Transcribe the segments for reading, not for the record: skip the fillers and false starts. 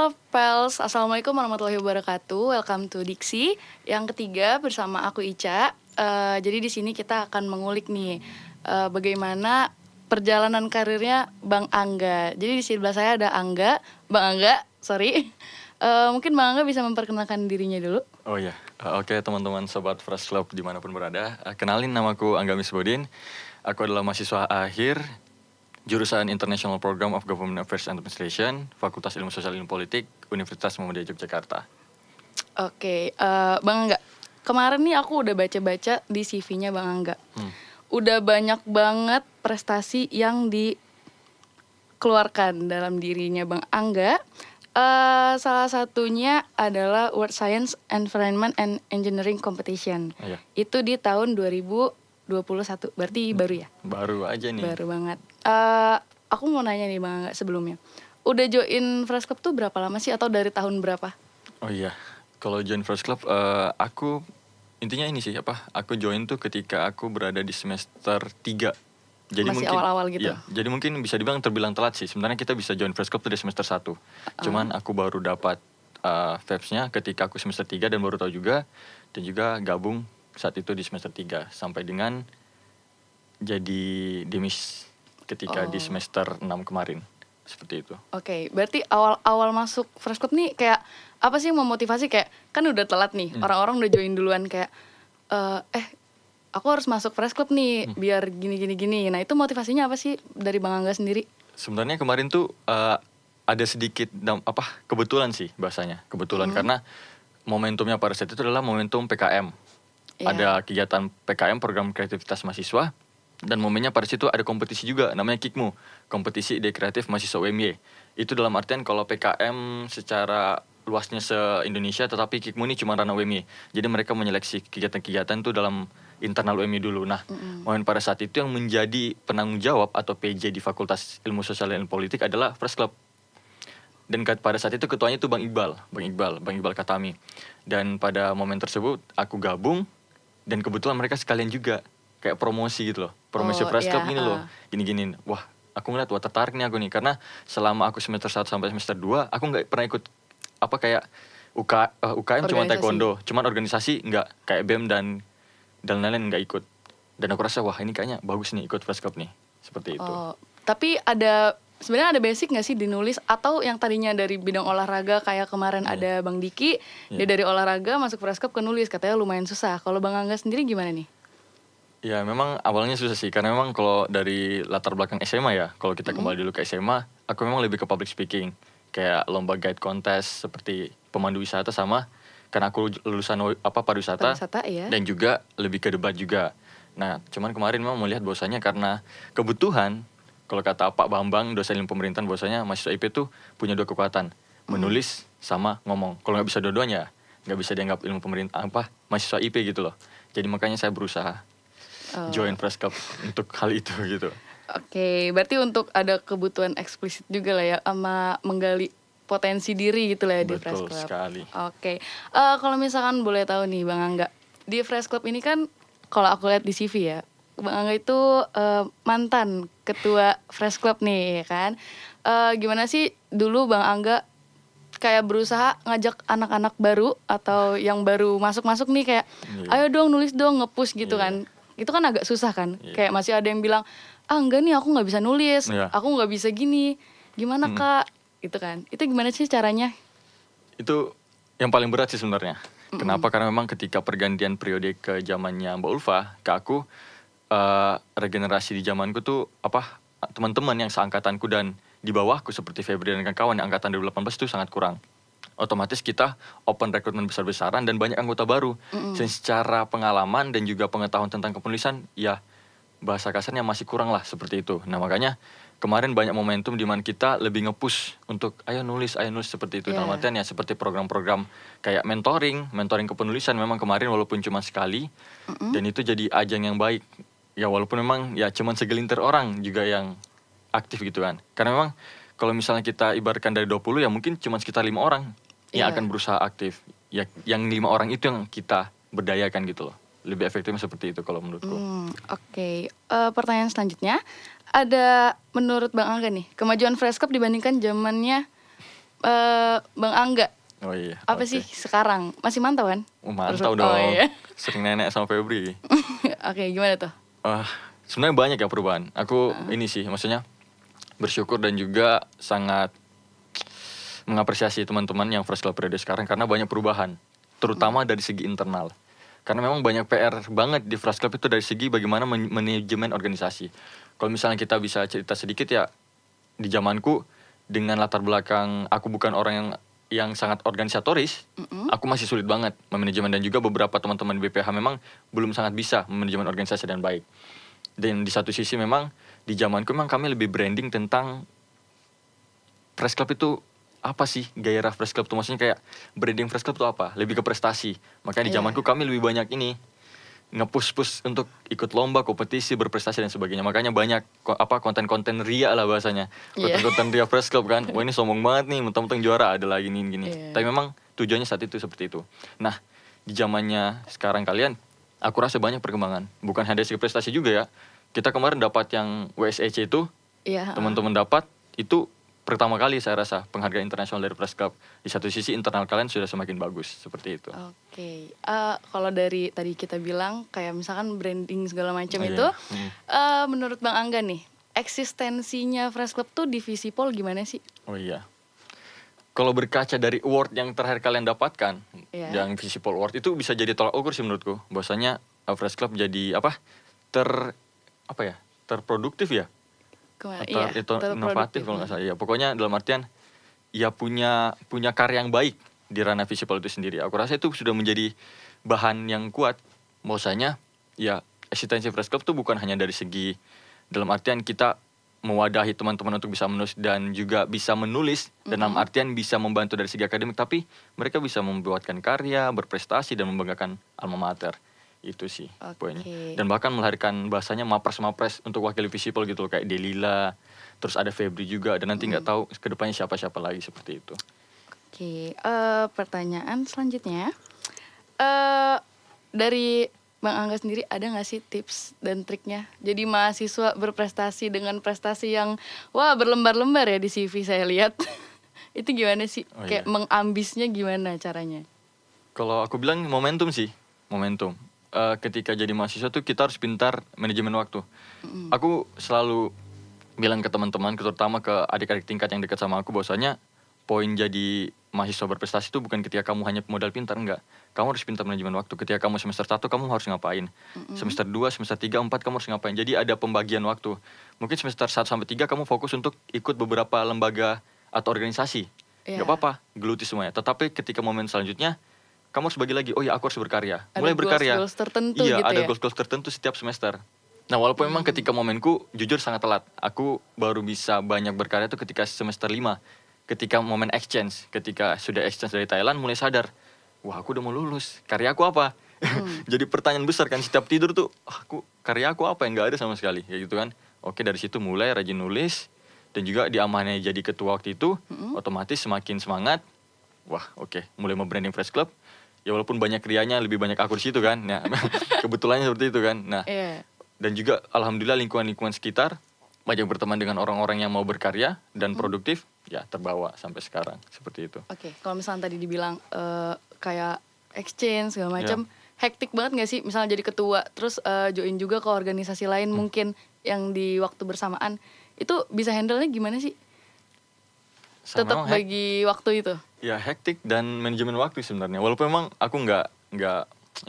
Halo Pels, Assalamualaikum warahmatullahi wabarakatuh. Welcome to Diksi. Yang ketiga bersama aku Ica. Jadi di sini kita akan mengulik nih bagaimana perjalanan karirnya Bang Angga. Jadi di sebelah saya ada Bang Angga, sorry. Mungkin Bang Angga bisa memperkenalkan dirinya dulu. Oh iya, oke teman-teman sobat Fresh Club dimanapun berada. Kenalin, namaku Angga Misbudin. Aku adalah mahasiswa akhir jurusan International Program of Government Affairs and Administration, Fakultas Ilmu Sosial dan Politik, Universitas Muhammadiyah Yogyakarta. Oke, Bang Angga, kemarin nih aku udah baca-baca di CV-nya Bang Angga. Udah banyak banget prestasi yang dikeluarkan dalam dirinya Bang Angga. Salah satunya adalah World Science, Environment and Engineering Competition. Iya. Itu di tahun 2021, berarti baru ya? Baru aja nih. Baru banget. Aku mau nanya nih Bang Angga sebelumnya. Udah join Fresh Club tuh berapa lama sih, atau dari tahun berapa? Oh iya, kalau join Fresh Club, aku intinya ini sih aku join tuh ketika aku berada di semester 3. Jadi Masih mungkin awal-awal gitu? Iya, jadi mungkin bisa dibilang terbilang telat sih. Sebenarnya kita bisa join Fresh Club tuh di semester 1. Cuman aku baru dapat vibes-nya ketika aku semester 3 dan baru tahu juga. Dan juga gabung saat itu di semester 3 sampai dengan jadi demis ketika di semester 6 kemarin. Seperti itu. Oke, berarti awal masuk Fresh Club nih kayak apa sih yang memotivasi, kayak kan udah telat nih, orang-orang udah join duluan kayak aku harus masuk Fresh Club nih biar gini. Nah, itu motivasinya apa sih dari Bang Angga sendiri? Sebenarnya kemarin tuh ada sedikit kebetulan sih bahasanya. Kebetulan karena momentumnya pada saat itu adalah momentum PKM. Iya. Ada kegiatan PKM, program kreativitas mahasiswa. Dan momennya pada situ ada kompetisi juga, namanya KIKMU, kompetisi ide kreatif mahasiswa UMY. Itu dalam artian kalau PKM secara luasnya se-Indonesia, tetapi KIKMU ini cuma ranah UMY. Jadi mereka menyeleksi kegiatan-kegiatan itu dalam internal UMY dulu. Nah, momen pada saat itu yang menjadi penanggung jawab atau PJ di Fakultas Ilmu Sosial dan Politik adalah Fresh Club. Dan pada saat itu ketuanya itu Bang Iqbal Katami. Dan pada momen tersebut aku gabung, dan kebetulan mereka sekalian juga kayak promosi gitu loh. Promosi Fresh Club gini loh. Gini-gini. Wah, aku ngeliat tertarik nih aku nih. Karena selama aku semester 1 sampai semester 2, aku gak pernah ikut kayak UKM cuma taekwondo. Cuman organisasi enggak, kayak BEM dan lain-lain enggak ikut. Dan aku rasa wah ini kayaknya bagus nih ikut Fresh Club nih. Seperti itu. Tapi sebenarnya ada basic gak sih dinulis, atau yang tadinya dari bidang olahraga kayak kemarin ada Bang Diki, dia dari olahraga masuk Fresh Club ke nulis, katanya lumayan susah. Kalau Bang Angga sendiri gimana nih? Ya memang awalnya susah sih, karena memang kalau dari latar belakang SMA ya, kalau kita kembali dulu ke SMA, aku memang lebih ke public speaking. Kayak lomba guide contest seperti pemandu wisata sama, karena aku lulusan pariwisata, Iya. dan juga lebih ke debat juga. Nah, cuman kemarin memang melihat bahwasanya karena kebutuhan, kalau kata Pak Bambang, dosen ilmu pemerintahan, bahwasanya mahasiswa IP tuh punya 2 kekuatan, menulis sama ngomong. Kalau nggak bisa dua-duanya, nggak bisa dianggap ilmu pemerintahan mahasiswa IP gitu loh. Jadi makanya saya berusaha join Fresh Club untuk hal itu gitu. Oke, berarti untuk ada kebutuhan eksplisit juga lah ya, sama menggali potensi diri gitu lah ya. Di Fresh Club. Betul sekali. Oke, kalau misalkan boleh tahu nih Bang Angga, di Fresh Club ini kan kalau aku lihat di CV ya, Bang Angga itu mantan ketua Fresh Club nih ya kan. Gimana sih dulu Bang Angga kayak berusaha ngajak anak-anak baru atau yang baru masuk-masuk nih kayak ayo dong nulis dong, nge-push gitu kan. Itu kan agak susah kan. Kayak masih ada yang bilang, enggak nih aku gak bisa nulis, aku gak bisa gini, gimana kak, gitu kan. Itu gimana sih caranya? Itu yang paling berat sih sebenarnya. Kenapa? Karena memang ketika pergantian periode ke zamannya Mbak Ulfa, ke aku, regenerasi di zamanku tuh teman-teman yang seangkatanku dan di bawahku seperti Febri dan kawan-kawan yang angkatan 2018 itu sangat kurang. Otomatis kita open rekrutmen besar-besaran dan banyak anggota baru. Dan secara pengalaman dan juga pengetahuan tentang kepenulisan, ya bahasa kasarnya masih kurang lah seperti itu. Nah makanya kemarin banyak momentum di mana kita lebih nge-push untuk ayo nulis seperti itu. Dalam artian ya seperti program-program kayak mentoring kepenulisan memang kemarin walaupun cuma sekali. Dan itu jadi ajang yang baik. Ya walaupun memang ya cuma segelintir orang juga yang aktif gitu kan. Karena memang kalau misalnya kita ibaratkan dari 20 ya mungkin cuma sekitar 5 orang yang akan berusaha aktif. Ya, yang 5 orang itu yang kita berdayakan gitu loh. Lebih efektifnya seperti itu kalau menurutku. Oke. Pertanyaan selanjutnya, ada menurut Bang Angga nih, kemajuan Fresh Club dibandingkan zamannya Bang Angga, Oh iya. apa oke. sih sekarang? Masih mantau kan? Mantau Oh dong. iya. Sering nenek sama Febri. Oke, gimana tuh? Sebenarnya banyak ya perubahan. Aku ini sih, maksudnya bersyukur dan juga sangat mengapresiasi teman-teman yang Fresh Club periode sekarang karena banyak perubahan, terutama dari segi internal. Karena memang banyak PR banget di Fresh Club itu dari segi bagaimana manajemen organisasi. Kalau misalnya kita bisa cerita sedikit ya, di zamanku dengan latar belakang aku bukan orang yang sangat organisatoris, aku masih sulit banget memanajemen dan juga beberapa teman-teman di BPH memang belum sangat bisa memanajemen organisasi dan baik. Dan di satu sisi memang di zamanku memang kami lebih branding tentang Fresh Club itu apa sih, gairah Fresh Club tuh maksudnya kayak branding Fresh Club tuh apa, lebih ke prestasi. Makanya di Iya. zamanku kami lebih banyak ini nge-push untuk ikut lomba, kompetisi, berprestasi dan sebagainya. Makanya banyak konten-konten ria lah bahasanya. Iya. Konten-konten ria Fresh Club kan. Wah ini sombong banget nih, mentang-mentang juara ada lagi nih gini. Iya. Tapi memang tujuannya saat itu seperti itu. Nah, di zamannya sekarang kalian, aku rasa banyak perkembangan. Bukan hanya dari segi prestasi juga ya. Kita kemarin dapat yang WSEC itu, Iya. teman-teman dapat itu pertama kali saya rasa penghargaan internasional dari Press Club. Di satu sisi internal kalian sudah semakin bagus seperti itu. Oke, kalau dari tadi kita bilang kayak misalkan branding segala macam Oh, iya. itu, menurut Bang Angga nih, eksistensinya Fresh Club tuh di Visipol gimana sih? Oh iya. Kalau berkaca dari award yang terakhir kalian dapatkan, Iya. yang Visipol Award itu bisa jadi tolak ukur sih menurutku. Bahwasanya Fresh Club jadi terproduktif ya, Kemana? atau Iya, itu inovatif terproduktif. kalau nggak salah. Ya pokoknya dalam artian ya punya karya yang baik di ranah Visipol itu sendiri. Aku rasa itu sudah menjadi bahan yang kuat. Bahwasanya ya eksistensi Fresh Club itu bukan hanya dari segi dalam artian kita mewadahi teman-teman untuk bisa menulis dan juga bisa menulis dan dalam artian bisa membantu dari segi akademik, tapi mereka bisa membuatkan karya, berprestasi dan membanggakan alma mater. Itu sih poinnya. Oke. Dan bahkan melahirkan bahasanya mapres gitu wakil Visipol gitu kayak Delila, terus ada Febri juga dan nanti nggak tahu kedepannya siapa-siapa lagi seperti itu. Oke, pertanyaan selanjutnya, dari Bang Angga sendiri ada nggak sih tips dan triknya jadi mahasiswa berprestasi dengan prestasi yang berlembar-lembar ya di CV saya lihat. Itu gimana sih? Oh, Kayak iya. mengambisnya gimana caranya? Kalau aku bilang momentum sih, momentum. Ketika jadi mahasiswa tuh kita harus pintar manajemen waktu. Aku selalu bilang ke teman-teman, terutama ke adik-adik tingkat yang dekat sama aku, bahwasanya poin jadi mahasiswa berprestasi itu bukan ketika kamu hanya modal pintar, enggak. Kamu harus pintar manajemen waktu. Ketika kamu semester 1 kamu harus ngapain. Semester 2, semester 3, 4 kamu harus ngapain. Jadi ada pembagian waktu. Mungkin semester 1 sampai 3 kamu fokus untuk ikut beberapa lembaga atau organisasi. Iya. Gak apa-apa, geluti semuanya. Tetapi ketika momen selanjutnya kamu harus bagi lagi, oh ya aku harus berkarya. Ada Mulai berkarya. goals-goals tertentu Iya, gitu ada ya? goals-goals tertentu setiap semester. Nah, walaupun memang ketika momenku jujur sangat telat. Aku baru bisa banyak berkarya itu ketika semester 5. Ketika momen exchange, ketika sudah exchange dari Thailand mulai sadar, wah aku udah mau lulus, karya aku apa? Jadi pertanyaan besar kan setiap tidur tuh, karya aku apa yang nggak ada sama sekali, ya gitu kan. Oke, dari situ mulai rajin nulis dan juga diamanai jadi ketua waktu itu, otomatis semakin semangat. Wah, oke, mulai membranding Fresh Club. Ya walaupun banyak rianya, lebih banyak aku di situ kan. Nah, kebetulannya seperti itu kan. Nah, Iya. dan juga alhamdulillah lingkungan-lingkungan sekitar banyak berteman dengan orang-orang yang mau berkarya dan produktif, ya terbawa sampai sekarang seperti itu. Oke, kalau misalnya tadi dibilang kayak exchange segala macam, hektik banget nggak sih? Misalnya jadi ketua, terus join juga ke organisasi lain mungkin yang di waktu bersamaan, itu bisa handle-nya gimana sih? Tetap Memang bagi waktu itu? ya hektik dan manajemen waktu sebenarnya. Walaupun memang aku nggak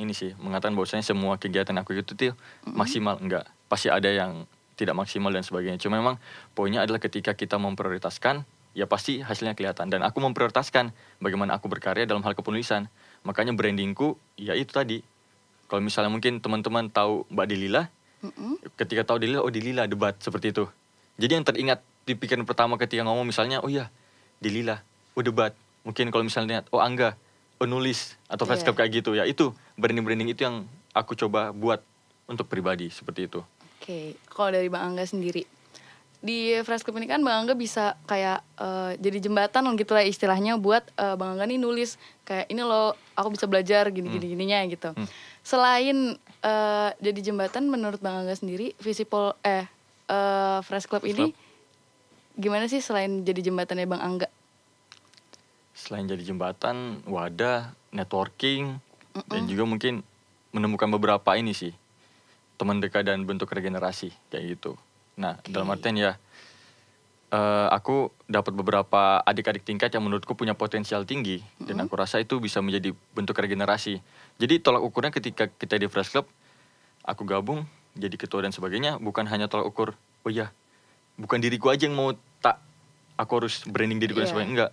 ini sih mengatakan bahwasanya semua kegiatan aku itu tuh maksimal, enggak. Pasti ada yang tidak maksimal dan sebagainya. Cuma memang poinnya adalah ketika kita memprioritaskan, ya pasti hasilnya kelihatan. Dan aku memprioritaskan bagaimana aku berkarya dalam hal kepenulisan. Makanya brandingku ya itu tadi. Kalau misalnya mungkin teman-teman tahu Mbak Delila, ketika tahu Delila, oh Delila debat seperti itu. Jadi yang teringat di pikiran pertama ketika ngomong misalnya, oh iya Delila, oh debat. Mungkin kalau misalnya lihat, oh Angga, oh nulis atau Fresh Club kayak gitu ya. Itu branding itu yang aku coba buat untuk pribadi seperti itu. Oke, kalau dari Bang Angga sendiri, di Fresh Club ini kan Bang Angga bisa kayak jadi jembatan gitu lah istilahnya buat Bang Angga nih nulis kayak ini loh aku bisa belajar gini-gininya gitu. Selain jadi jembatan, menurut Bang Angga sendiri Visipol Fresh Club ini gimana sih selain jadi jembatannya Bang Angga? Selain jadi jembatan, wadah, networking, dan juga mungkin menemukan beberapa ini sih, teman dekat dan bentuk regenerasi kayak gitu. Nah, dalam artian ya, aku dapat beberapa adik-adik tingkat yang menurutku punya potensial tinggi, dan aku rasa itu bisa menjadi bentuk regenerasi. Jadi tolak ukurnya ketika kita di Fresh Club, aku gabung jadi ketua dan sebagainya, bukan hanya tolak ukur, oh iya, bukan diriku aja yang mau aku harus branding diriku dan sebagainya, enggak.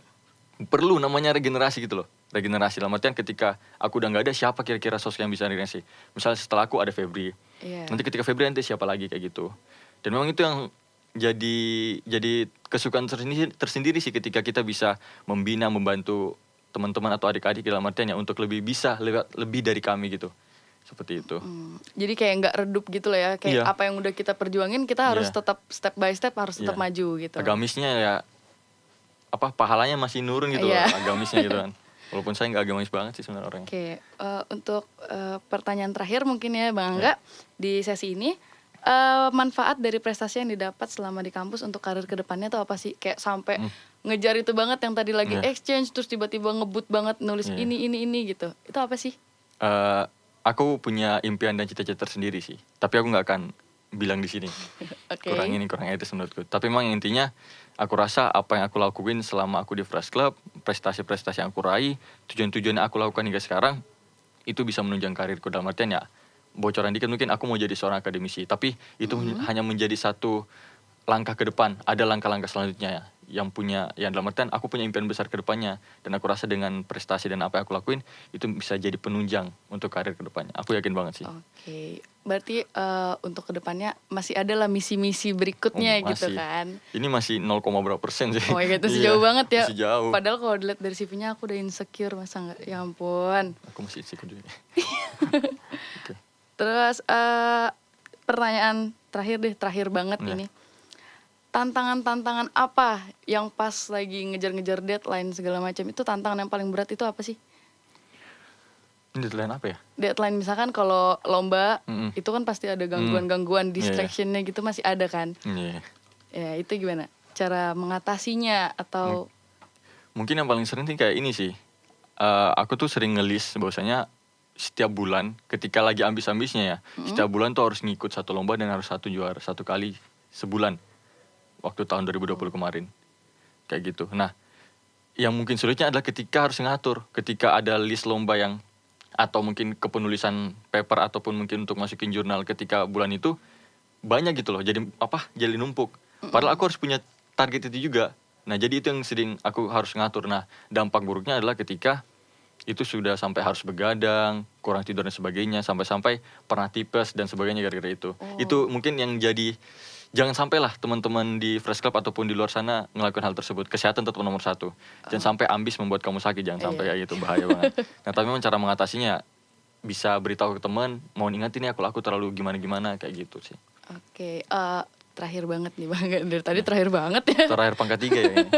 Perlu namanya regenerasi gitu loh. Regenerasi dalam artian ketika aku udah nggak ada, siapa kira-kira sosok yang bisa regenerasi. Misalnya setelah aku ada Febri, nanti ketika Febri nanti siapa lagi kayak gitu. Dan memang itu yang jadi kesukaan tersendiri sih ketika kita bisa membina, membantu teman-teman atau adik-adik dalam artian ya untuk lebih bisa lebih dari kami gitu. Seperti itu. Jadi kayak nggak redup gitu lah ya. Kayak Iya. apa yang udah kita perjuangin, kita harus Iya. tetap step by step harus tetap Iya. maju gitu. Agamisnya ya pahalanya masih nurun gitu loh, Iya. agamisnya gitu kan. Walaupun saya nggak agamis banget sih sebenarnya orangnya. Oke, untuk pertanyaan terakhir mungkin ya Bang Angga di sesi ini, manfaat dari prestasi yang didapat selama di kampus untuk karir kedepannya tuh apa sih? Kayak sampai ngejar itu banget yang tadi lagi exchange terus tiba-tiba ngebut banget nulis ini gitu. Itu apa sih? Aku punya impian dan cita-cita tersendiri sih, tapi aku nggak akan bilang di sini. Oke. Kurang etis menurutku. Tapi memang intinya aku rasa apa yang aku lakuin selama aku di Fresh Club, prestasi-prestasi yang aku raih, tujuan-tujuan yang aku lakukan hingga sekarang, itu bisa menunjang karirku. Dalam artian ya, bocoran dikit mungkin aku mau jadi seorang akademisi, tapi itu hanya menjadi satu langkah ke depan. Ada langkah-langkah selanjutnya ya, yang dalam artian aku punya impian besar ke depannya, dan aku rasa dengan prestasi dan apa yang aku lakuin itu bisa jadi penunjang untuk karir ke depannya. Aku yakin banget sih. Oke, berarti untuk kedepannya masih ada lah misi-misi berikutnya gitu Masih. kan? Ini masih 0, berapa persen sih. Oh my god, itu Iya, jauh banget ya. Masih jauh. Padahal kalau dilihat dari CV-nya aku udah insecure, masa nggak? Ya ampun. Aku masih insecure juga. Oke. Terus pertanyaan terakhir banget ini. Tantangan-tantangan apa yang pas lagi ngejar-ngejar deadline segala macam, itu tantangan yang paling berat itu apa sih? Ini deadline apa ya? Deadline misalkan kalau lomba itu kan pasti ada gangguan-gangguan, distraction-nya gitu masih ada kan? Iya. Ya itu gimana? Cara mengatasinya atau Mungkin yang paling sering sih kayak ini sih. Aku tuh sering ngelis bahwasanya setiap bulan ketika lagi ambis-ambisnya ya, setiap bulan tuh harus ngikut satu lomba dan harus juara satu kali sebulan. Waktu tahun 2020 kemarin. Kayak gitu. Nah, yang mungkin sulitnya adalah ketika harus ngatur, ketika ada list lomba yang atau mungkin kepenulisan paper ataupun mungkin untuk masukin jurnal ketika bulan itu banyak gitu loh. Jadi numpuk. Padahal aku harus punya target itu juga. Nah, jadi itu yang sering aku harus ngatur. Nah, dampak buruknya adalah ketika itu sudah sampai harus begadang, kurang tidur dan sebagainya, sampai-sampai pernah tipes dan sebagainya gara-gara itu. Itu mungkin yang jadi, jangan sampailah teman-teman di Fresh Club ataupun di luar sana ngelakuin hal tersebut. Kesehatan tetap nomor 1. Jangan sampai ambis membuat kamu sakit, jangan sampai kayak gitu, bahaya banget. Nah, tapi memang cara mengatasinya bisa beritahu ke teman, mau ingetin ya kalau aku terlalu gimana-gimana kayak gitu sih. Oke, terakhir banget nih Bang, dari tadi terakhir banget ya. Terakhir pangkat 3 ya ini.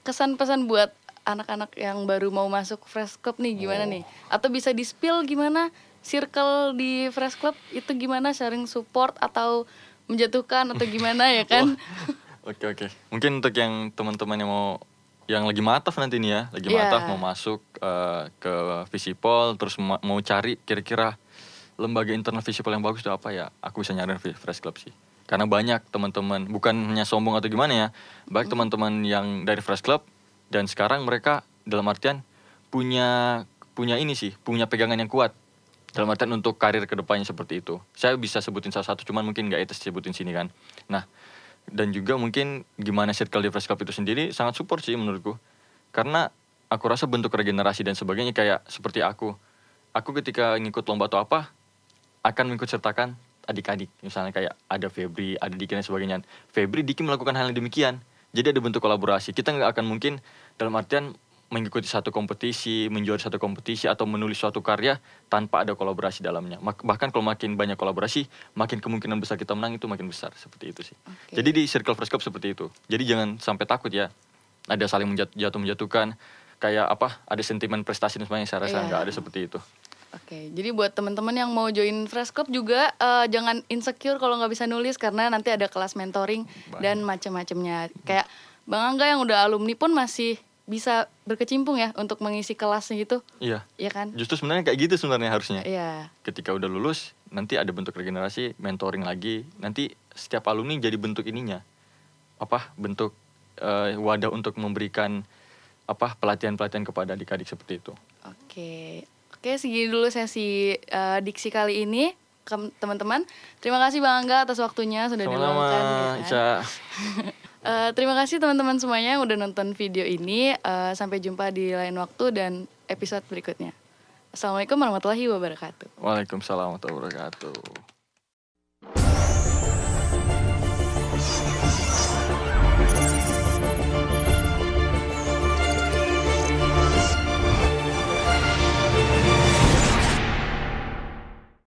Kesan-pesan buat anak-anak yang baru mau masuk Fresh Club nih gimana nih? Atau bisa di-spill gimana circle di Fresh Club itu gimana, sharing support atau menjatuhkan atau gimana ya kan? Oke. Mungkin untuk yang teman-teman yang lagi mataf nanti nih ya, lagi mataf mau masuk ke Visipol, terus mau cari kira-kira lembaga internal Visipol yang bagus itu apa ya, aku bisa nyariin Fresh Club sih. Karena banyak teman-teman, bukan hanya sombong atau gimana ya, banyak teman-teman yang dari Fresh Club dan sekarang mereka dalam artian punya pegangan yang kuat. Dalam artian untuk karir kedepannya seperti itu. Saya bisa sebutin salah satu, cuman mungkin nggak etis sebutin sini kan. Nah, dan juga mungkin gimana circle di Fresh Club itu sendiri sangat support sih menurutku. Karena aku rasa bentuk regenerasi dan sebagainya kayak seperti aku. Aku ketika ngikut lomba atau apa, akan mengikut sertakan adik-adik. Misalnya kayak ada Febri, ada Diki dan sebagainya. Febri, Diki melakukan hal yang demikian. Jadi ada bentuk kolaborasi. Kita nggak akan mungkin dalam artian mengikuti satu kompetisi, menjuari satu kompetisi, atau menulis suatu karya tanpa ada kolaborasi dalamnya. Bahkan kalau makin banyak kolaborasi, makin kemungkinan besar kita menang itu makin besar. Seperti itu sih. Jadi di circle Fresh Club seperti itu. Jadi jangan sampai takut ya. Ada saling menjatuhkan. Kayak ada sentimen prestasi dan sebagainya. Saya rasa nggak ada seperti itu. Oke, jadi buat teman-teman yang mau join Fresh Club juga jangan insecure kalau nggak bisa nulis, karena nanti ada kelas mentoring dan macam-macamnya. Kayak Bang Angga yang udah alumni pun masih bisa berkecimpung ya untuk mengisi kelasnya gitu, Iya. ya kan? Justru sebenarnya kayak gitu sebenarnya harusnya. Iya. Ketika udah lulus, nanti ada bentuk regenerasi, mentoring lagi. Nanti setiap alumni jadi bentuk ininya. Bentuk wadah untuk memberikan pelatihan-pelatihan kepada adik-adik seperti itu. Oke. Oke, segini dulu sesi diksi kali ini. Teman-teman, terima kasih Bang Angga atas waktunya sudah Sama-sama, diluangkan ya kan? Ica. Terima kasih teman-teman semuanya yang udah nonton video ini. Sampai jumpa di lain waktu dan episode berikutnya. Assalamualaikum warahmatullahi wabarakatuh. Waalaikumsalam warahmatullahi wabarakatuh.